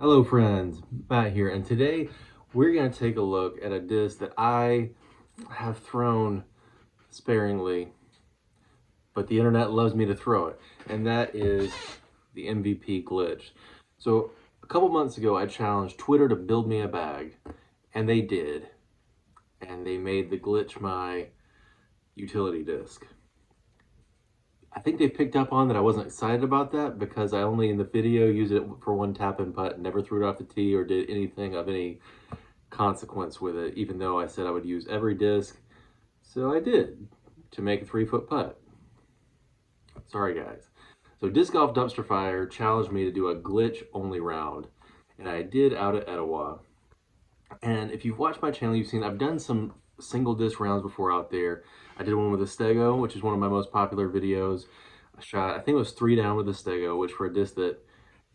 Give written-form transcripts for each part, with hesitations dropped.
Hello friends, Matt here, and today we're going to take a look at a disc that I have thrown sparingly, but the internet loves me to throw it, and that is the MVP glitch. So a couple months ago I challenged Twitter to build me a bag, and they did, and they made the glitch my utility disc. I think they picked up on that I wasn't excited about that because I only in the video used it for one tap and putt, never threw it off the tee or did anything of any consequence with it, even though I said I would use every disc. So I did to make a 3-foot putt. Sorry, guys. So Disc Golf Dumpster Fire challenged me to do a glitch only round, and I did out at Etowah. And if you've watched my channel, you've seen I've done some single disc rounds before out there. I did one with a Stego, which is one of my most popular videos. I think it was 3 down with a Stego, which for a disc that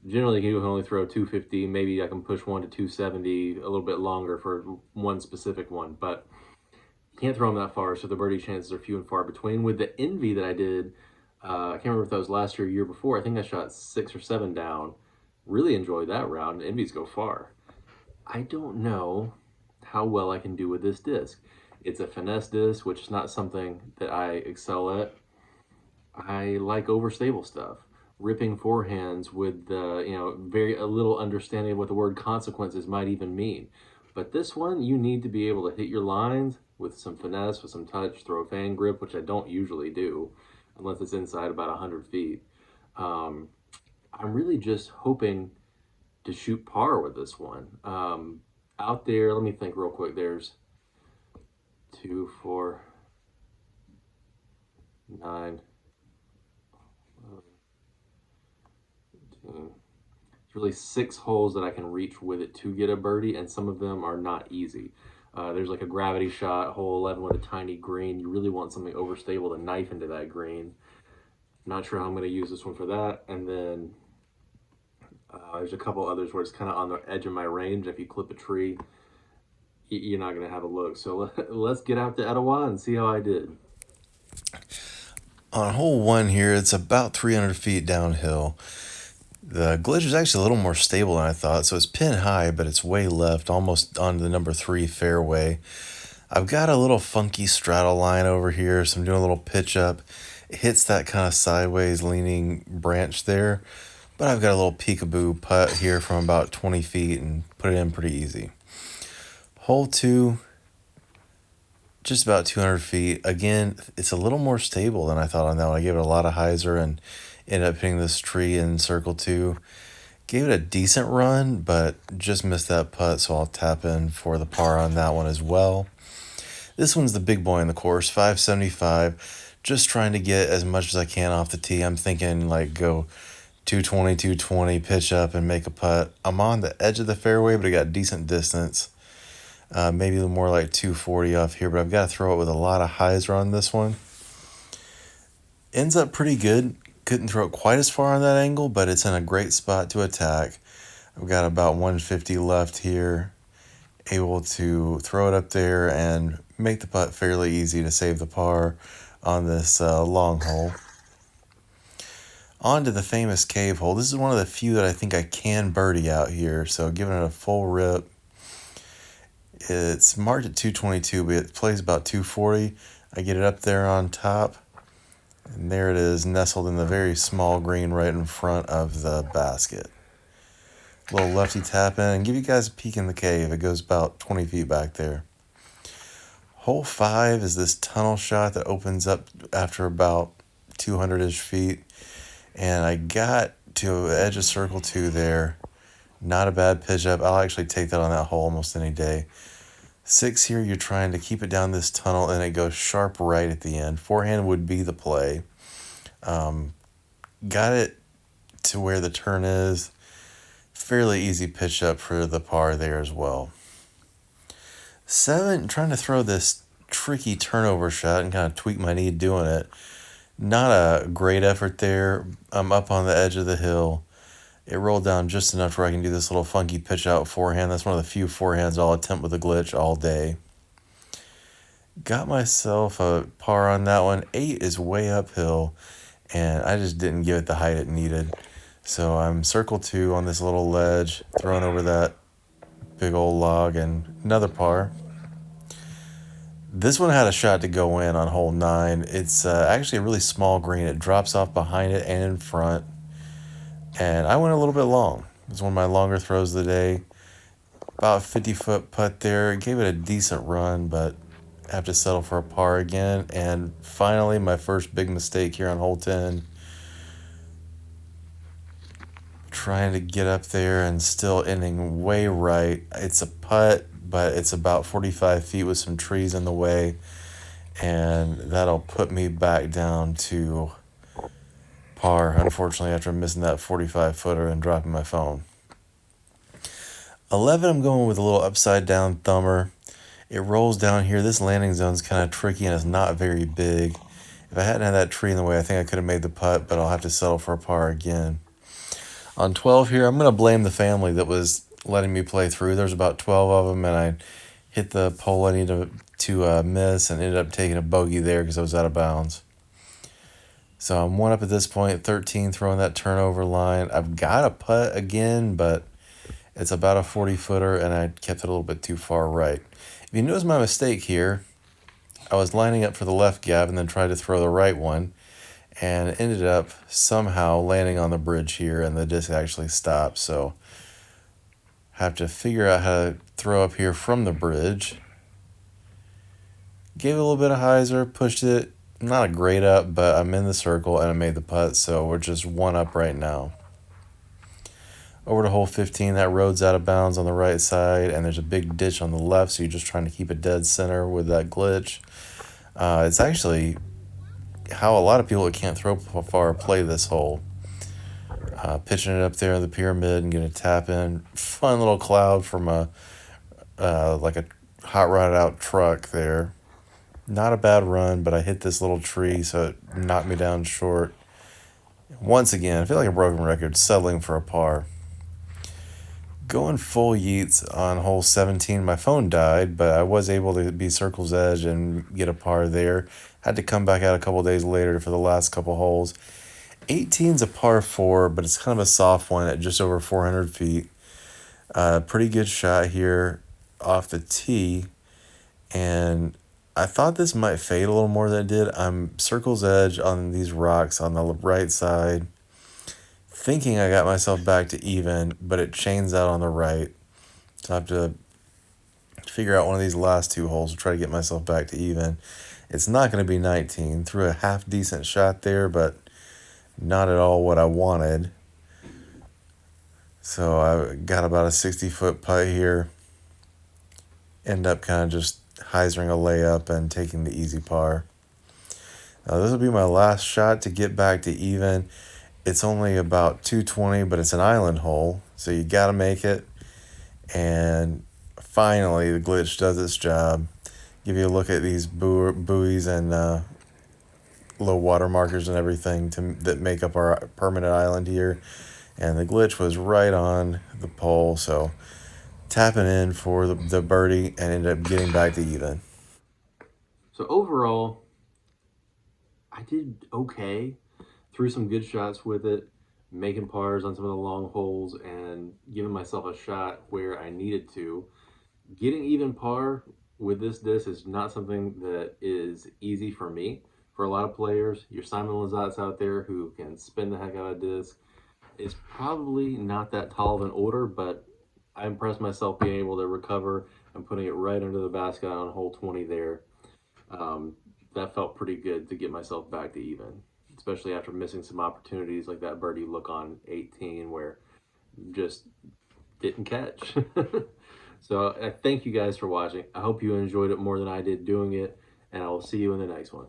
generally you can only throw 250, maybe I can push one to 270 a little bit longer for one specific one, but you can't throw them that far, so the birdie chances are few and far between. With the Envy that I did, I can't remember if that was last year or year before, I think I shot 6 or 7 down. Really enjoyed that round, and Envies go far. I don't know how well I can do with this disc. It's a finesse disc, which is not something that I excel at. I like overstable stuff, ripping forehands with very a little understanding of what the word consequences might even mean. But this one, you need to be able to hit your lines with some finesse, with some touch, throw a fan grip, which I don't usually do, unless it's inside about 100 feet. I'm really just hoping to shoot par with this one. Out there, let me think real quick. There's 2, 4, 9, 15. It's really 6 holes that I can reach with it to get a birdie, and some of them are not easy. There's like a gravity shot, hole 11 with a tiny green. You really want something overstable to knife into that green. Not sure how I'm going to use this one for that. And then there's a couple others where it's kind of on the edge of my range. If you clip a tree, you're not going to have a look. So let's get out to Etowah and see how I did. On hole one here, it's about 300 feet downhill. The glitch is actually a little more stable than I thought, so it's pin high, but it's way left, almost on the number 3 fairway. I've got a little funky straddle line over here, so I'm doing a little pitch up. It hits that kind of sideways leaning branch there, but I've got a little peekaboo putt here from about 20 feet and put it in pretty easy. Hole 2, just about 200 feet. Again, it's a little more stable than I thought on that one. I gave it a lot of hyzer and ended up hitting this tree in circle 2. Gave it a decent run, but just missed that putt, so I'll tap in for the par on that one as well. This one's the big boy in the course, 575. Just trying to get as much as I can off the tee. I'm thinking like go 220, 220, pitch up and make a putt. I'm on the edge of the fairway, but I got decent distance. Maybe a little more like 240 off here, but I've got to throw it with a lot of hyzer on this one. Ends up pretty good. Couldn't throw it quite as far on that angle, but it's in a great spot to attack. I've got about 150 left here. Able to throw it up there and make the putt fairly easy to save the par on this long hole. On to the famous cave hole. This is one of the few that I think I can birdie out here, so giving it a full rip. It's marked at 222, but it plays about 240. I get it up there on top, and there it is, nestled in the very small green right in front of the basket. A little lefty tap in and give you guys a peek in the cave. It goes about 20 feet back there. Hole 5 is this tunnel shot that opens up after about 200-ish feet, and I got to the edge of circle 2 there. Not a bad pitch up. I'll actually take that on that hole almost any day. 6 here, you're trying to keep it down this tunnel, and it goes sharp right at the end. Forehand would be the play. Got it to where the turn is. Fairly easy pitch up for the par there as well. 7, trying to throw this tricky turnover shot and kind of tweak my knee doing it. Not a great effort there. I'm up on the edge of the hill. It rolled down just enough where I can do this little funky pitch out forehand. That's one of the few forehands I'll attempt with a glitch all day. Got myself a par on that one. 8 is way uphill, and I just didn't give it the height it needed. So I'm circle two on this little ledge, throwing over that big old log, and another par. This one had a shot to go in on hole nine. It's actually a really small green. It drops off behind it and in front. And I went a little bit long. It was one of my longer throws of the day. About a 50-foot putt there. It gave it a decent run, but I have to settle for a par again. And finally, my first big mistake here on hole 10. Trying to get up there and still ending way right. It's a putt, but it's about 45 feet with some trees in the way. And that'll put me back down to par, unfortunately, after missing that 45 footer and dropping my phone. 11, I'm going with a little upside down thumber. It rolls down here. This landing zone's kind of tricky and it's not very big. If I hadn't had that tree in the way, I think I could have made the putt, but I'll have to settle for a par again. On 12 here, I'm going to blame the family that was letting me play through. There's about 12 of them, and I hit the pole I needed to miss and ended up taking a bogey there because I was out of bounds. So I'm one up at this point, 13, throwing that turnover line. I've got a putt again, but it's about a 40-footer, and I kept it a little bit too far right. If you notice my mistake here, I was lining up for the left gap and then tried to throw the right one, and ended up somehow landing on the bridge here, and the disc actually stopped. So have to figure out how to throw up here from the bridge. Gave it a little bit of hyzer, pushed it. Not a great up, but I'm in the circle and I made the putt, so we're just one up right now. Over to hole 15, that road's out of bounds on the right side, and there's a big ditch on the left, so you're just trying to keep it dead center with that glitch. It's actually how a lot of people that can't throw far play this hole. Pitching it up there in the pyramid and getting a tap in. Fun little cloud from a like a hot rodded out truck there. Not a bad run, but I hit this little tree, so it knocked me down short. Once again, I feel like a broken record, settling for a par. Going full yeets on hole 17, my phone died, but I was able to be circle's edge and get a par there. Had to come back out a couple days later for the last couple holes. 18's a par 4, but it's kind of a soft one at just over 400 feet. Pretty good shot here off the tee, and I thought this might fade a little more than it did. I'm circle's edge on these rocks on the right side, thinking I got myself back to even, but it chains out on the right. So I have to figure out one of these last two holes to try to get myself back to even. It's not going to be 19. Threw a half decent shot there, but not at all what I wanted. So I got about a 60-foot putt here. End up kind of just hyzering a layup and taking the easy par. Now this will be my last shot to get back to even. It's only about 220, but it's an island hole, so you got to make it. And finally, the glitch does its job. Give you a look at these buoys and low water markers and everything that make up our permanent island here. And the glitch was right on the pole, so tapping in for the birdie and ended up getting back to even. So overall, I did okay. Threw some good shots with it, making pars on some of the long holes and giving myself a shot where I needed to. Getting even par with this disc is not something that is easy for me. For a lot of players, your Simon Lizottes out there who can spin the heck out of disc is probably not that tall of an order, but I impressed myself being able to recover and putting it right under the basket on hole 20 there. Um, that felt pretty good to get myself back to even, especially after missing some opportunities like that birdie look on 18 where just didn't catch. So I thank you guys for watching. I hope you enjoyed it more than I did doing it, and I will see you in the next one.